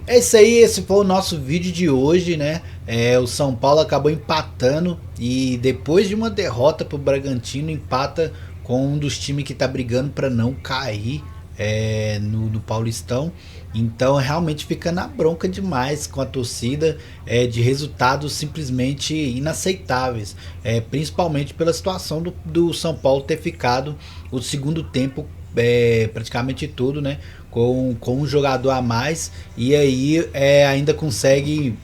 É isso aí, esse foi o nosso vídeo de hoje, né? O São Paulo acabou empatando e depois de uma derrota pro Bragantino, empata com um dos times que tá brigando para não cair no Paulistão. Então realmente fica na bronca demais com a torcida, de resultados simplesmente inaceitáveis, principalmente pela situação do São Paulo ter ficado o segundo tempo praticamente todo, né, com um jogador a mais, e aí ainda consegue.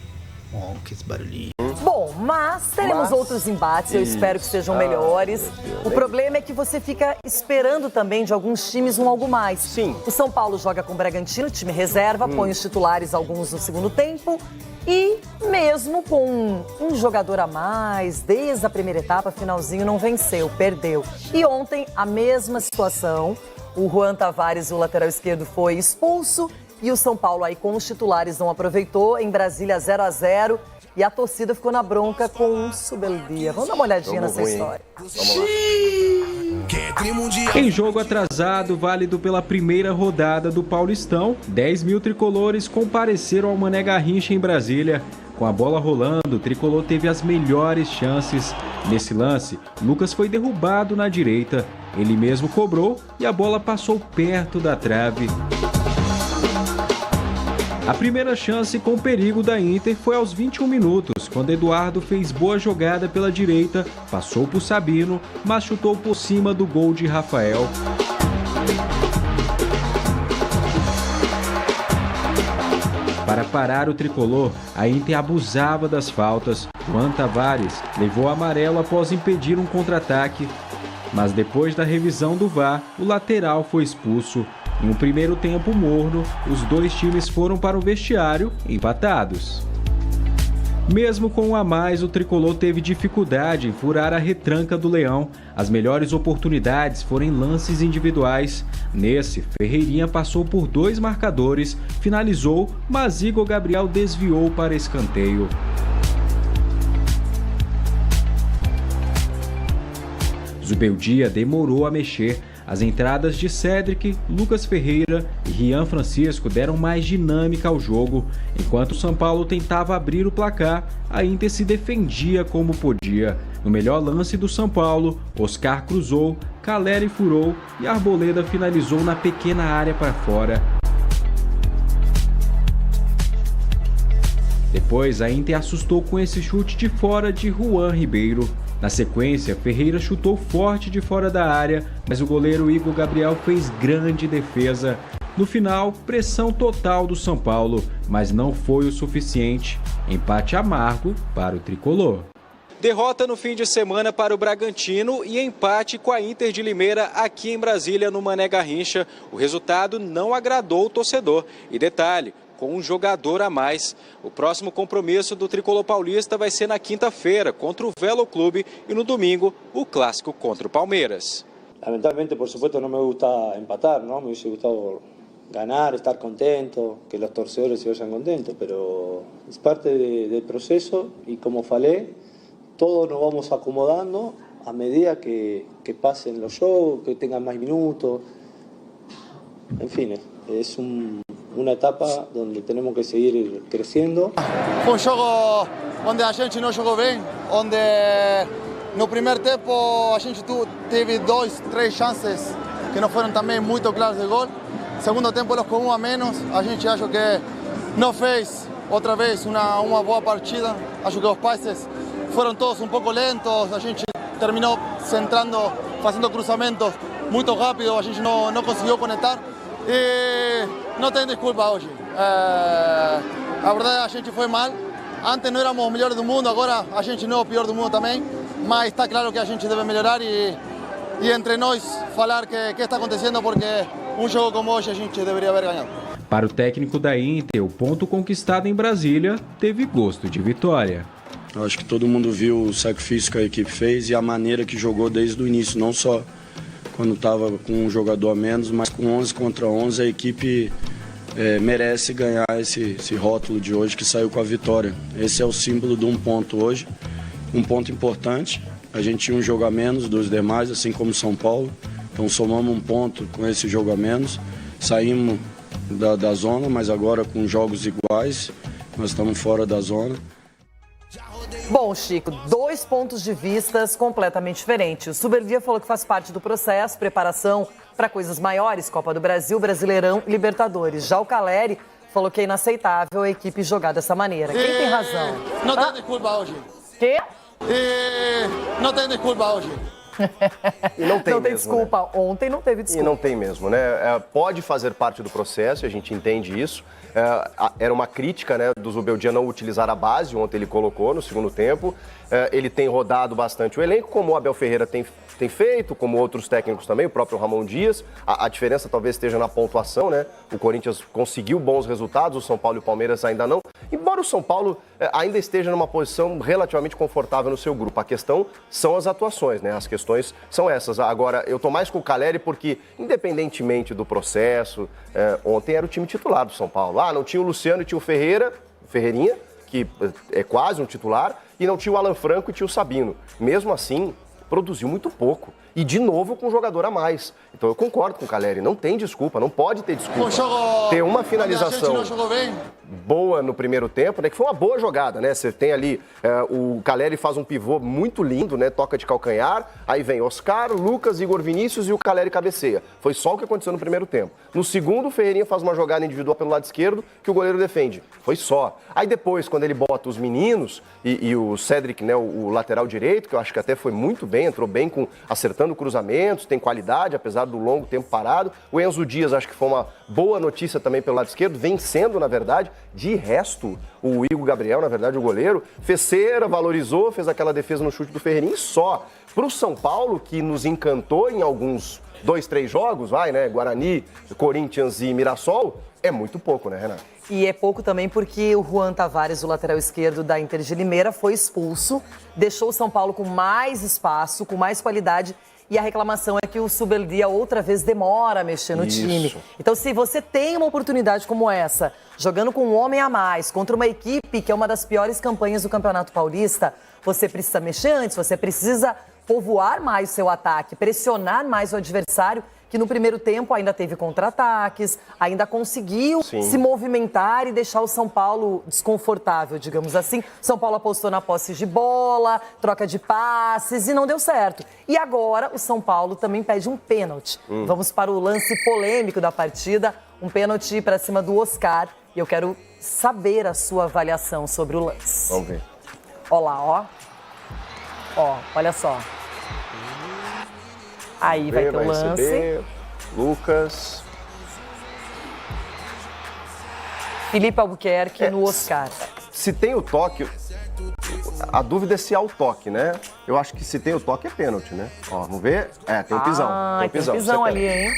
Oh, que esse barulhinho. Bom, mas teremos outros embates, eu espero que sejam melhores. O problema é que você fica esperando também de alguns times algo mais. Sim. O São Paulo joga com o Bragantino, time reserva, põe os titulares alguns no segundo tempo. E mesmo com um jogador a mais, desde a primeira etapa, finalzinho, não venceu, perdeu. E ontem, a mesma situação. O Juan Tavares, o lateral esquerdo, foi expulso. E o São Paulo aí com os titulares não aproveitou. Em Brasília, 0-0. E a torcida ficou na bronca com Subeldia. Vamos dar uma olhadinha nessa história. Vamos lá. Em jogo atrasado, válido pela primeira rodada do Paulistão, 10 mil tricolores compareceram ao Mané Garrincha em Brasília. Com a bola rolando, o tricolor teve as melhores chances. Nesse lance, Lucas foi derrubado na direita. Ele mesmo cobrou e a bola passou perto da trave. A primeira chance com perigo da Inter foi aos 21 minutos, quando Eduardo fez boa jogada pela direita, passou por Sabino, mas chutou por cima do gol de Rafael. Para parar o tricolor, a Inter abusava das faltas. Juan Tavares levou amarelo após impedir um contra-ataque. Mas depois da revisão do VAR, o lateral foi expulso. Em um primeiro tempo morno, os dois times foram para o vestiário empatados. Mesmo com um a mais, o tricolor teve dificuldade em furar a retranca do Leão. As melhores oportunidades foram em lances individuais. Nesse, Ferreirinha passou por dois marcadores, finalizou, mas Igor Gabriel desviou para escanteio. Zubeldia demorou a mexer. As entradas de Cédric, Lucas Ferreira e Rian Francisco deram mais dinâmica ao jogo. Enquanto o São Paulo tentava abrir o placar, a Inter se defendia como podia. No melhor lance do São Paulo, Oscar cruzou, Caleri furou e Arboleda finalizou na pequena área para fora. Depois, a Inter assustou com esse chute de fora de Juan Ribeiro. Na sequência, Ferreira chutou forte de fora da área, mas o goleiro Igor Gabriel fez grande defesa. No final, pressão total do São Paulo, mas não foi o suficiente. Empate amargo para o tricolor. Derrota no fim de semana para o Bragantino e empate com a Inter de Limeira aqui em Brasília, no Mané Garrincha. O resultado não agradou o torcedor. E detalhe, com um jogador a mais. O próximo compromisso do tricolor paulista vai ser na quinta-feira contra o Velo Clube e no domingo o clássico contra o Palmeiras. Lamentablemente, por supuesto, no me gusta empatar, ¿no? Me hubiese gustado ganar, estar contento, que los torcedores se vayan contentos, pero es parte del proceso y como falé, todos nos vamos acomodando a medida que pasen los shows, que tengan más minutos. En fin, es uma etapa onde temos que seguir crescendo. Foi um jogo onde a gente não jogou bem, onde no primeiro tempo a gente teve 2, 3 chances que não foram também muito claras de gol. Segundo tempo, com um a menos, a gente acho que não fez outra vez uma boa partida. Acho que os passes foram todos um pouco lentos, a gente terminou centrando, fazendo cruzamentos muito rápido, a gente não conseguiu conectar. E não tem desculpa hoje. A verdade, a gente foi mal. Antes não éramos os melhores do mundo, agora a gente não é o pior do mundo também. Mas está claro que a gente deve melhorar e entre nós falar que está acontecendo, porque um jogo como hoje a gente deveria haver ganhado. Para o técnico da Inter, o ponto conquistado em Brasília teve gosto de vitória. Eu acho que todo mundo viu o sacrifício que a equipe fez e a maneira que jogou desde o início, não só quando estava com um jogador a menos, mas com 11 contra 11 a equipe merece ganhar esse rótulo de hoje que saiu com a vitória. Esse é o símbolo de um ponto hoje, um ponto importante. A gente tinha um jogo a menos dos demais, assim como São Paulo, então somamos um ponto com esse jogo a menos, saímos da zona, mas agora com jogos iguais, nós estamos fora da zona. Bom, Chico, 2 pontos de vistas completamente diferentes. O Suberlia falou que faz parte do processo, preparação para coisas maiores, Copa do Brasil, Brasileirão e Libertadores. Já o Caleri falou que é inaceitável a equipe jogar dessa maneira. Quem tem razão? Não tem desculpa hoje. Quê? Não tem desculpa hoje. E não tem mesmo, desculpa. Né? Ontem não teve desculpa. E não tem mesmo, né? Pode fazer parte do processo, a gente entende isso. Era uma crítica, né, do Zubeldia não utilizar a base, ontem ele colocou no segundo tempo. Ele tem rodado bastante o elenco, como o Abel Ferreira tem feito, como outros técnicos também, o próprio Ramon Dias. A diferença talvez esteja na pontuação, né? O Corinthians conseguiu bons resultados, o São Paulo e o Palmeiras ainda não. Embora o São Paulo ainda esteja numa posição relativamente confortável no seu grupo. A questão são as atuações, né? As questões são essas. Agora, eu tô mais com o Caleri porque, independentemente do processo, ontem era o time titular do São Paulo. Não tinha o Luciano e tinha o Ferreirinha, que é quase um titular, e não tinha o Alan Franco e tinha o Sabino. Mesmo assim, produziu muito pouco. E, de novo, com um jogador a mais. Então, eu concordo com o Caleri. Não tem desculpa, não pode ter desculpa. Ter uma finalização boa no primeiro tempo, né? Que foi uma boa jogada, né? Você tem ali, o Caleri faz um pivô muito lindo, né? Toca de calcanhar, aí vem Oscar, Lucas, Igor Vinícius e o Caleri cabeceia. Foi só o que aconteceu no primeiro tempo. No segundo, o Ferreirinha faz uma jogada individual pelo lado esquerdo, que o goleiro defende. Foi só. Aí depois, quando ele bota os meninos e o Cedric, né? O lateral direito, que eu acho que até foi muito bem, entrou bem acertando cruzamentos, tem qualidade, apesar do longo tempo parado. O Enzo Dias, acho que foi uma boa notícia também pelo lado esquerdo, vencendo, na verdade. De resto, o Igor Gabriel, na verdade, o goleiro, fez cera, valorizou, fez aquela defesa no chute do Ferreirinha e só. Para o São Paulo, que nos encantou em alguns 2, 3 jogos, né? Guarani, Corinthians e Mirassol, é muito pouco, né, Renato? E é pouco também porque o Juan Tavares, o lateral esquerdo da Inter de Limeira, foi expulso, deixou o São Paulo com mais espaço, com mais qualidade. E a reclamação é que o Suberlia outra vez demora a mexer no time. Então, se você tem uma oportunidade como essa, jogando com um homem a mais, contra uma equipe que é uma das piores campanhas do Campeonato Paulista, você precisa mexer antes, você precisa povoar mais o seu ataque, pressionar mais o adversário, que no primeiro tempo ainda teve contra-ataques, ainda conseguiu se movimentar e deixar o São Paulo desconfortável, digamos assim. São Paulo apostou na posse de bola, troca de passes e não deu certo. E agora o São Paulo também pede um pênalti. Vamos para o lance polêmico da partida, um pênalti para cima do Oscar. E eu quero saber a sua avaliação sobre o lance. Vamos ver. Olha lá, ó, olha só. Aí vai ter o lance. Receber. Lucas. Felipe Albuquerque no Oscar. Se tem o toque, a dúvida é se há o toque, né? Eu acho que se tem o toque é pênalti, né? Ó, vamos ver. Tem o pisão. Tem um pisão ali, hein?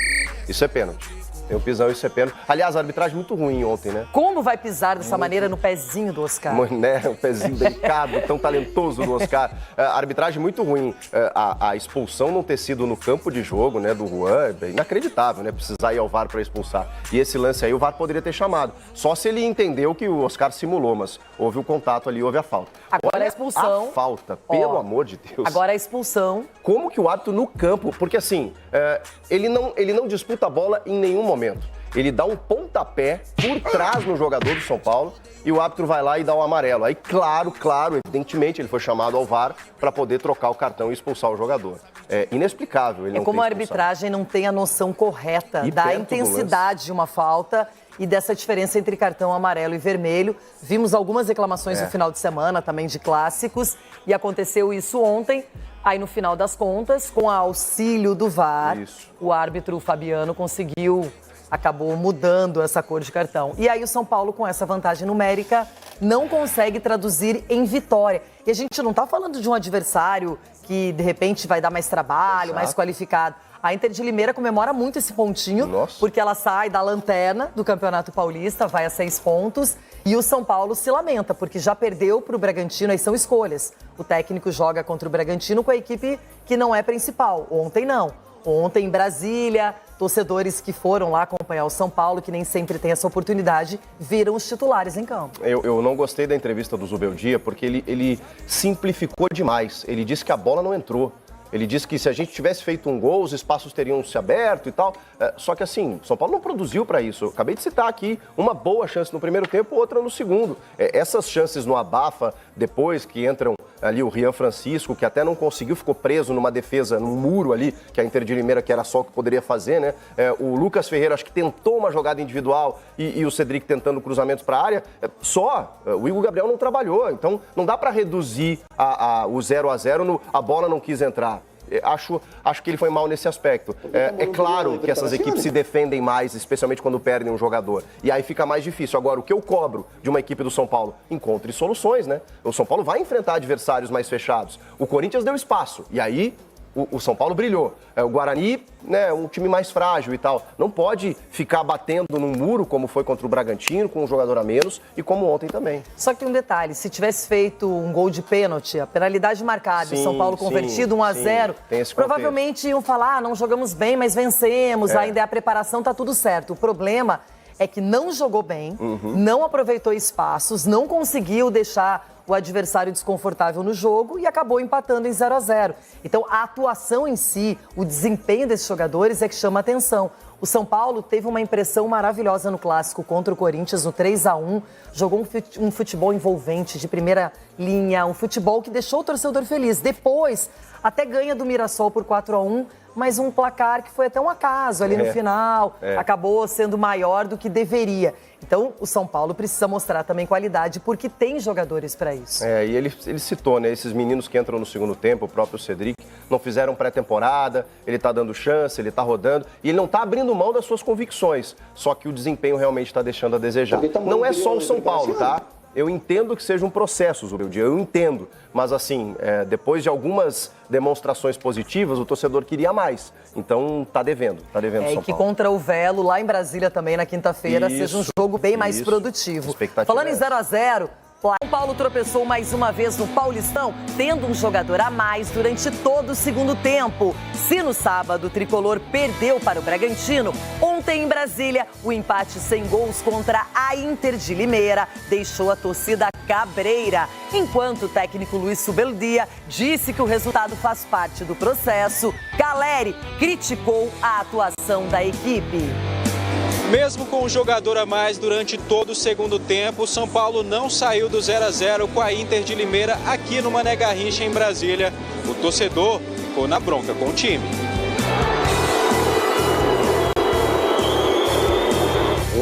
Isso é pênalti. Tem o pisão, isso é pênalti. Aliás, a arbitragem muito ruim ontem, né? Como vai pisar dessa maneira no pezinho do Oscar? Né? Um pezinho delicado, tão talentoso do Oscar. A arbitragem muito ruim. A expulsão não ter sido no campo de jogo, né, do Juan, é inacreditável, né? Precisar ir ao VAR para expulsar. E esse lance aí o VAR poderia ter chamado. Só se ele entendeu que o Oscar simulou, mas houve o contato ali, houve a falta. Agora a expulsão. A falta, pelo amor de Deus. Agora a expulsão. Como que o árbitro no campo, porque assim, ele não disputa a bola em nenhum momento. Ele dá um pontapé por trás no jogador do São Paulo e o árbitro vai lá e dá um amarelo. Aí, claro, evidentemente, ele foi chamado ao VAR para poder trocar o cartão e expulsar o jogador. É inexplicável. Ele não como a ter arbitragem não tem a noção correta da intensidade de uma falta e dessa diferença entre cartão amarelo e vermelho. Vimos algumas reclamações no final de semana também de clássicos e aconteceu isso ontem. Aí, no final das contas, com o auxílio do VAR, o árbitro Fabiano acabou mudando essa cor de cartão. E aí o São Paulo, com essa vantagem numérica, não consegue traduzir em vitória. E a gente não está falando de um adversário que, de repente, vai dar mais trabalho, mais qualificado. A Inter de Limeira comemora muito esse pontinho, porque ela sai da lanterna do Campeonato Paulista, vai a 6 pontos, e o São Paulo se lamenta, porque já perdeu para o Bragantino, aí são escolhas. O técnico joga contra o Bragantino com a equipe que não é principal. Ontem não. Ontem em Brasília, torcedores que foram lá acompanhar o São Paulo, que nem sempre tem essa oportunidade, viram os titulares em campo. Eu não gostei da entrevista do Zubeldia, porque ele simplificou demais. Ele disse que a bola não entrou. Ele disse que se a gente tivesse feito um gol, os espaços teriam se aberto e tal. Só que assim, São Paulo não produziu para isso. Eu acabei de citar aqui uma boa chance no primeiro tempo, outra no segundo. Essas chances no abafa, depois que entram ali o Rian Francisco, que até não conseguiu, ficou preso numa defesa, num muro ali, que a Inter de Limeira, que era só o que poderia fazer, né? O Lucas Ferreira, acho que tentou uma jogada individual e o Cedric tentando cruzamentos para a área. O Igor Gabriel não trabalhou, então não dá para reduzir o 0-0 a bola não quis entrar. Acho que ele foi mal nesse aspecto. É claro que essas equipes se defendem mais, especialmente quando perdem um jogador. E aí fica mais difícil. Agora, o que eu cobro de uma equipe do São Paulo? Encontre soluções, né? O São Paulo vai enfrentar adversários mais fechados. O Corinthians deu espaço. E aí o São Paulo brilhou. O Guarani, né, um time mais frágil e tal. Não pode ficar batendo num muro, como foi contra o Bragantino, com um jogador a menos, e como ontem também. Só que um detalhe, se tivesse feito um gol de pênalti, a penalidade marcada, e São Paulo convertido 1-0, provavelmente iam falar, não jogamos bem, mas vencemos, ainda é a preparação, tá tudo certo. O problema é que não jogou bem, não aproveitou espaços, não conseguiu deixar o adversário desconfortável no jogo e acabou empatando em 0-0. Então, a atuação em si, o desempenho desses jogadores é que chama a atenção. O São Paulo teve uma impressão maravilhosa no clássico contra o Corinthians, no 3-1. Jogou um futebol envolvente, de primeira linha, um futebol que deixou o torcedor feliz. Depois, até ganha do Mirassol por 4-1, mas um placar que foi até um acaso ali no final. Acabou sendo maior do que deveria. Então, o São Paulo precisa mostrar também qualidade, porque tem jogadores para isso. E ele citou, né, esses meninos que entram no segundo tempo, o próprio Cedric, não fizeram pré-temporada, ele tá dando chance, ele tá rodando, e ele não tá abrindo mão das suas convicções, só que o desempenho realmente tá deixando a desejar. Não é só o São Paulo, tá? Eu entendo que seja um processo, Zubeldia, eu entendo. Mas assim, depois de algumas demonstrações positivas, o torcedor queria mais. Então tá devendo São Paulo. E que contra o Velo, lá em Brasília também, na quinta-feira, seja um jogo bem mais produtivo. Falando em 0-0... São Paulo tropeçou mais uma vez no Paulistão, tendo um jogador a mais durante todo o segundo tempo. Se no sábado o tricolor perdeu para o Bragantino, ontem em Brasília, o empate sem gols contra a Inter de Limeira deixou a torcida cabreira. Enquanto o técnico Luiz Subeldia disse que o resultado faz parte do processo, Caleri criticou a atuação da equipe. Mesmo com um jogador a mais durante todo o segundo tempo, o São Paulo não saiu do 0-0 com a Inter de Limeira aqui no Mané Garrincha, em Brasília. O torcedor ficou na bronca com o time.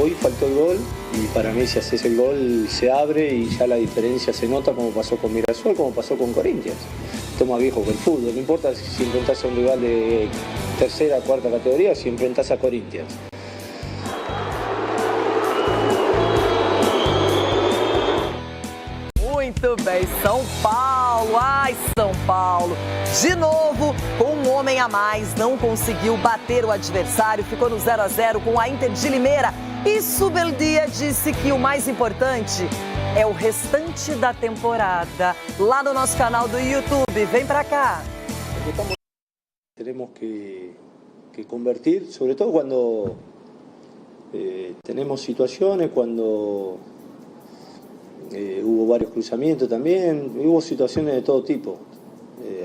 Hoy faltó el gol y para mí si haces el gol se abre y ya la diferencia se nota como pasó con Mirassol, como pasó con Corinthians. Esto más viejo que el fútbol, no importa si enfrentas a un rival de tercera, cuarta categoría, si enfrentas a Corinthians. Muito bem, São Paulo, ai São Paulo, de novo com um homem a mais, não conseguiu bater o adversário, ficou no 0-0 com a Inter de Limeira e Subeldia disse que o mais importante é o restante da temporada, lá no nosso canal do YouTube, vem pra cá. Tenemos que convertir, sobre todo cuando tenemos situaciones, cuando hubo varios cruzamientos también, hubo situaciones de todo tipo.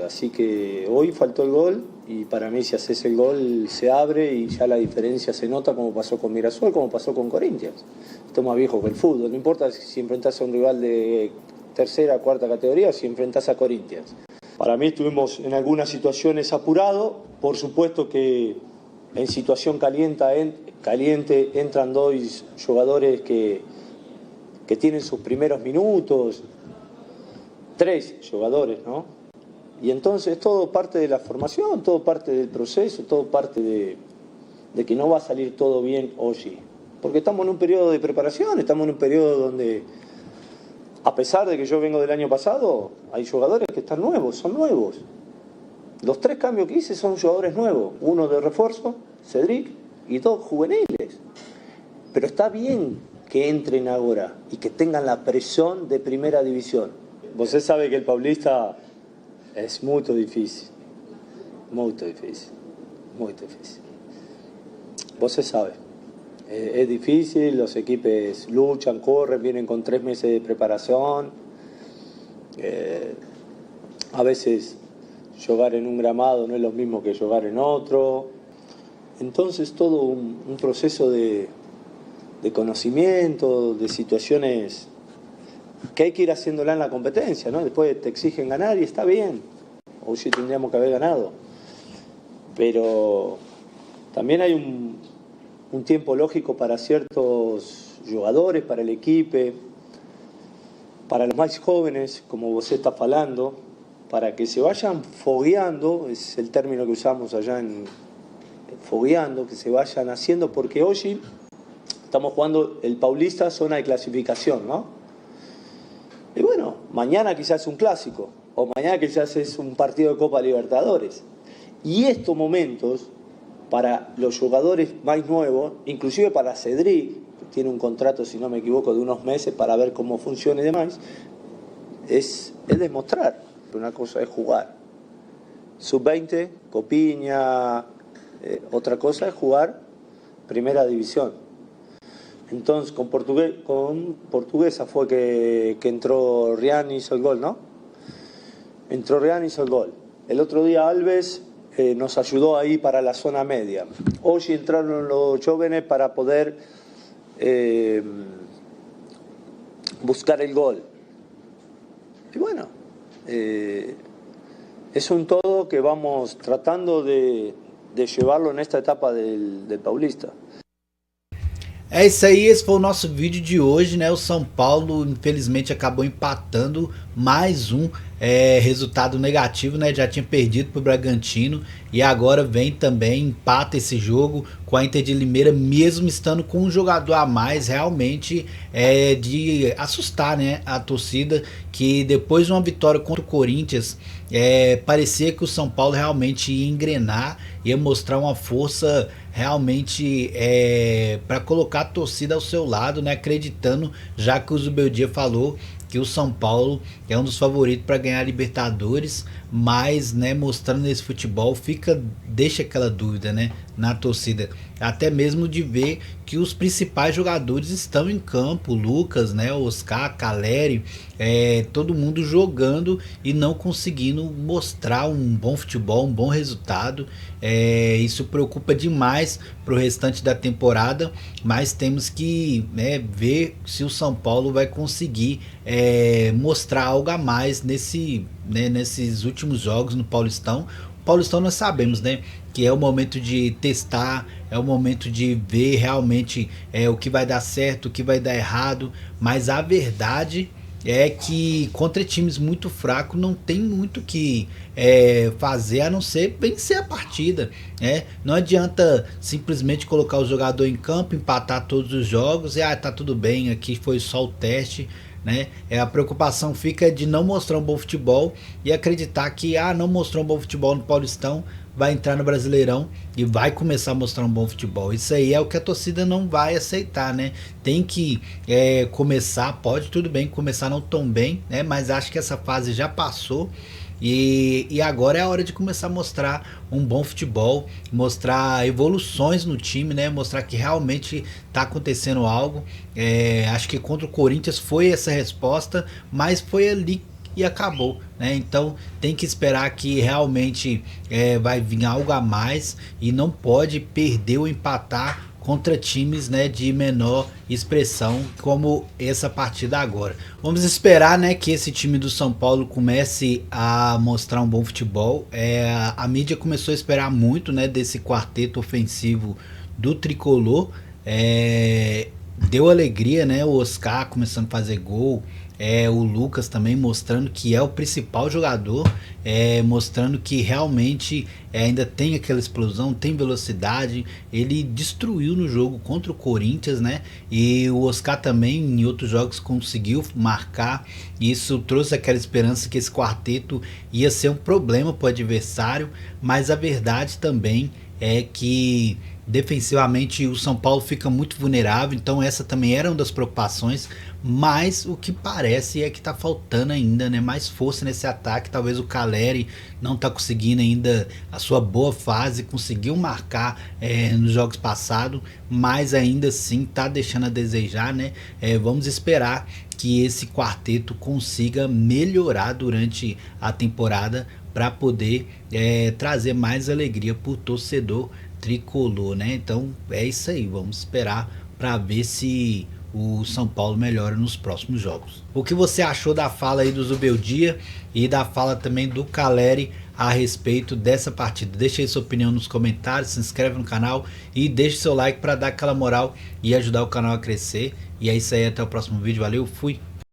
Así que hoy faltó el gol y para mí si haces el gol se abre y ya la diferencia se nota como pasó con Mirassol, como pasó con Corinthians. Esto es más viejo que el fútbol, no importa si enfrentas a un rival de tercera, cuarta categoría o si enfrentas a Corinthians. Para mí estuvimos en algunas situaciones apurados, por supuesto que en situación caliente entran dos jugadores que tienen sus primeros minutos, 3 jugadores, ¿no? Y entonces todo parte de la formación, todo parte del proceso, todo parte de que no va a salir todo bien hoy. Porque estamos en un periodo de preparación, estamos en un periodo donde, a pesar de que yo vengo del año pasado, hay jugadores que están nuevos, son nuevos. Los 3 cambios que hice son jugadores nuevos, uno de refuerzo, Cedric, y 2 juveniles. Pero está bien que entren ahora y que tengan la presión de primera división. Você sabe que el Paulista es muy difícil, muy difícil, muy difícil. Você sabe, es difícil, los equipos luchan, corren, vienen con 3 meses de preparación. A veces jugar en un gramado no es lo mismo que jugar en otro. Entonces todo un proceso de conocimiento, de situaciones que hay que ir haciéndola en la competencia, ¿no? Después te exigen ganar y está bien. Hoy sí tendríamos que haber ganado. Pero también hay un tiempo lógico para ciertos jugadores, para el equipo, para los más jóvenes, como vos estás hablando, para que se vayan fogueando, es el término que usamos allá en fogueando, que se vayan haciendo, porque hoy estamos jugando el Paulista, zona de clasificación, ¿no? Y bueno, mañana quizás es un clásico, o mañana quizás es un partido de Copa Libertadores. Y estos momentos, para los jugadores más nuevos, inclusive para Cedric, que tiene un contrato, si no me equivoco, de unos meses para ver cómo funciona y demás, es demostrar. Una cosa es jugar. Sub-20, Copiña, otra cosa es jugar primera división. Entonces con Portuguesa fue que entró Rian y hizo el gol, ¿no? Entró Rian y hizo el gol. El otro día Alves nos ayudó ahí para la zona media. Hoy entraron los jóvenes para poder buscar el gol. Y bueno, es un todo que vamos tratando de llevarlo en esta etapa del Paulista. É isso aí, esse foi o nosso vídeo de hoje, né? O São Paulo infelizmente acabou empatando mais um resultado negativo, né? Já tinha perdido para o Bragantino e agora vem também, empata esse jogo com a Inter de Limeira, mesmo estando com um jogador a mais. Realmente é de assustar, né? A torcida, que depois de uma vitória contra o Corinthians, parecia que o São Paulo realmente ia engrenar, ia mostrar uma força realmente para colocar a torcida ao seu lado, né? Acreditando, já que o Zubeldia falou que o São Paulo é um dos favoritos para ganhar a Libertadores, mas, né, mostrando esse futebol, deixa aquela dúvida, né, na torcida, até mesmo de ver que os principais jogadores estão em campo, Lucas, né, Oscar, Caleri, todo mundo jogando e não conseguindo mostrar um bom futebol, um bom resultado. Isso preocupa demais para o restante da temporada, mas temos que, né, ver se o São Paulo vai conseguir mostrar algo a mais nesses últimos jogos no Paulistão. O Paulistão nós sabemos, né, que é o momento de testar, é o momento de ver realmente o que vai dar certo, o que vai dar errado, mas a verdade é que contra times muito fracos não tem muito que fazer a não ser vencer a partida, né? Não adianta simplesmente colocar o jogador em campo, empatar todos os jogos e tá tudo bem, aqui foi só o teste, né? A preocupação fica de não mostrar um bom futebol e acreditar que não mostrou um bom futebol no Paulistão, vai entrar no Brasileirão e vai começar a mostrar um bom futebol. Isso aí é o que a torcida não vai aceitar, né? Tem que começar, pode tudo bem começar não tão bem, né? Mas acho que essa fase já passou. E agora é a hora de começar a mostrar um bom futebol, mostrar evoluções no time, né? Mostrar que realmente está acontecendo algo. Acho que contra o Corinthians foi essa resposta, mas foi ali e acabou, né? Então tem que esperar que realmente vai vir algo a mais e não pode perder ou empatar contra times, né, de menor expressão como essa partida agora. Vamos esperar, né, que esse time do São Paulo comece a mostrar um bom futebol. A mídia começou a esperar muito, né, desse quarteto ofensivo do Tricolor. Deu alegria, né, o Oscar começando a fazer gol, o Lucas também mostrando que é o principal jogador, mostrando que realmente ainda tem aquela explosão, tem velocidade. Ele destruiu no jogo contra o Corinthians, né? E o Oscar também em outros jogos conseguiu marcar. Isso trouxe aquela esperança que esse quarteto ia ser um problema para o adversário, mas a verdade também é que Defensivamente o São Paulo fica muito vulnerável, então essa também era uma das preocupações, mas o que parece é que tá faltando ainda, né, mais força nesse ataque. Talvez o Calleri não tá conseguindo ainda a sua boa fase, conseguiu marcar nos jogos passados, mas ainda assim tá deixando a desejar, né? Vamos esperar que esse quarteto consiga melhorar durante a temporada para poder trazer mais alegria para o torcedor tricolor, né? Então é isso aí, vamos esperar para ver se o São Paulo melhora nos próximos jogos. O que você achou da fala aí do Zubeldia e da fala também do Calleri a respeito dessa partida? Deixa aí sua opinião nos comentários, se inscreve no canal e deixa seu like para dar aquela moral e ajudar o canal a crescer. E é isso aí, até o próximo vídeo, valeu, fui!